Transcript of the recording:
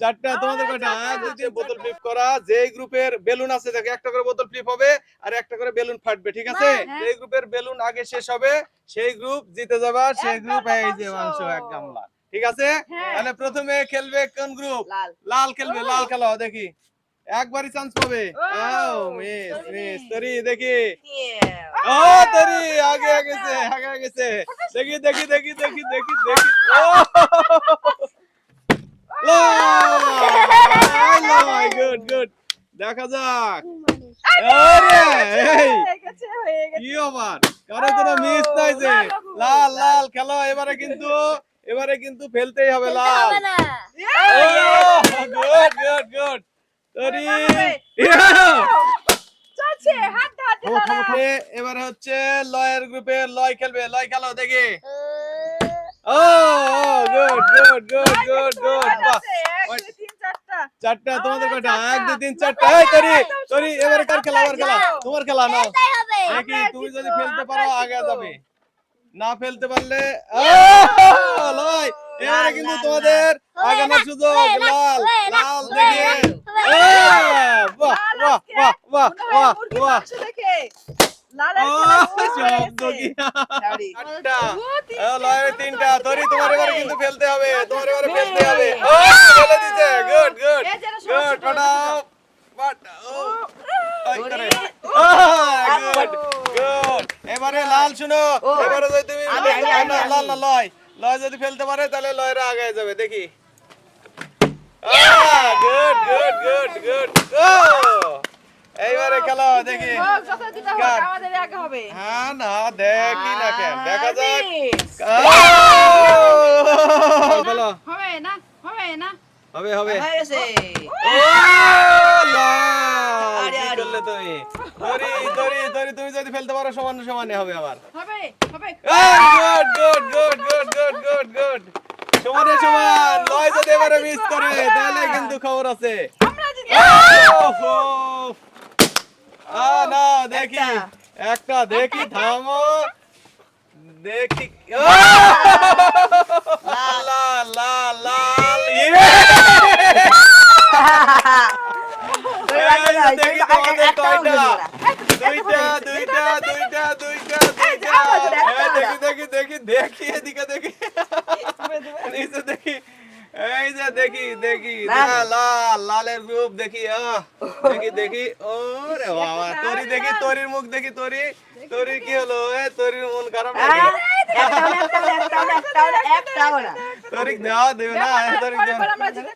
চারটা তোমাদের কয়টা? 1 2 3 বোতল ফ্লিপ করা। যেই গ্রুপের বেলুন আছে দেখো একটা করে বোতল ফ্লিপ হবে আর একটা করে বেলুন ফাটবে, ঠিক আছে? যেই গ্রুপের বেলুন আগে শেষ হবে সেই গ্রুপ জিতে যাবে, সেই গ্রুপ এই যে মাংস এক গামলা, ঠিক আছে? তাহলে প্রথমে খেলবে কোন গ্রুপ? লাল খেলবে, লাল খেলো দেখি। একবারই চান্স পাবে। ও মিস তরি দেখি। ও তরি আগে গেছে, আগে গেছে। দেখি দেখি দেখি দেখি দেখি দেখি। ও লাই গুড গুড। দেখা যাক। আরে এই কি ওভার, কারো কোনো মিস নাই যে। লাল লাল খেলো এবারে কিন্তু ফেলতেই হবে লাল। গুড গুড গুড তরি। এবারে হচ্ছে লয়ের গ্রুপের লয় খেলবে, লয় খেলো দেখি। ও good good good good good. চারটা তোমাদের কয়টা? 1 2 3 4টা। এই তরি তরি এবারে কার খেলা? আমার খেলা, তোমার খেলা নাও দেখি। তুমি যদি ফেলতে পারো আগে যাবে, না ফেলতে পারলে লয়। এবারে কিন্তু তোমাদের আগানোর সুযোগ। লাল লাল দেখি। বাহ বাহ বাহ বাহ বাহ বাহ। শব্দ কি? আটটা লয়ের 3টা। তরি তোমার এবারে কিন্তু ফেলতে হবে, তোমার এবারে ফেলতে হবে। ও ফেলে দিছে। Good good good. পাঠাও পাঠাও। Good good. এবারে লাল শুনো, এবারে যদি তুমি লাল না লয়, লয় যদি ফেলতে পারে তাহলে লয়ের আগে যাবে দেখি। Good good good good. এইবারে খেলো দেখি। হ্যাঁ না দেখি না কেন, দেখা যাক। বলো হবে হবে। তুমি যদি ফেলতে পারো সমান সমানে হবে আবার। Good good good good good good good. সমানে সমান। লয় যদি এবারে মিস করে তাহলে কিন্তু খবর আছে। না দেখি একটা দেখি, থামো দেখি। লাল লাল লাল। দেখি তোমাদের কয়টা? দুইটা দুইটা দুইটা দুইটা দুইটা। দেখি দেখি দেখি দেখি এদিকে দেখি, নিচে দেখি। এই যে দেখি দেখি লাল লালের গ্রুপ দেখি। দেখি দেখি। ওরে বাবা তরি দেখি, তরির মুখ দেখি। তরির কি হলো? তরির মন খারাপ নাকি? তরিক দেওয়া দেবে না, তরিক দেবে।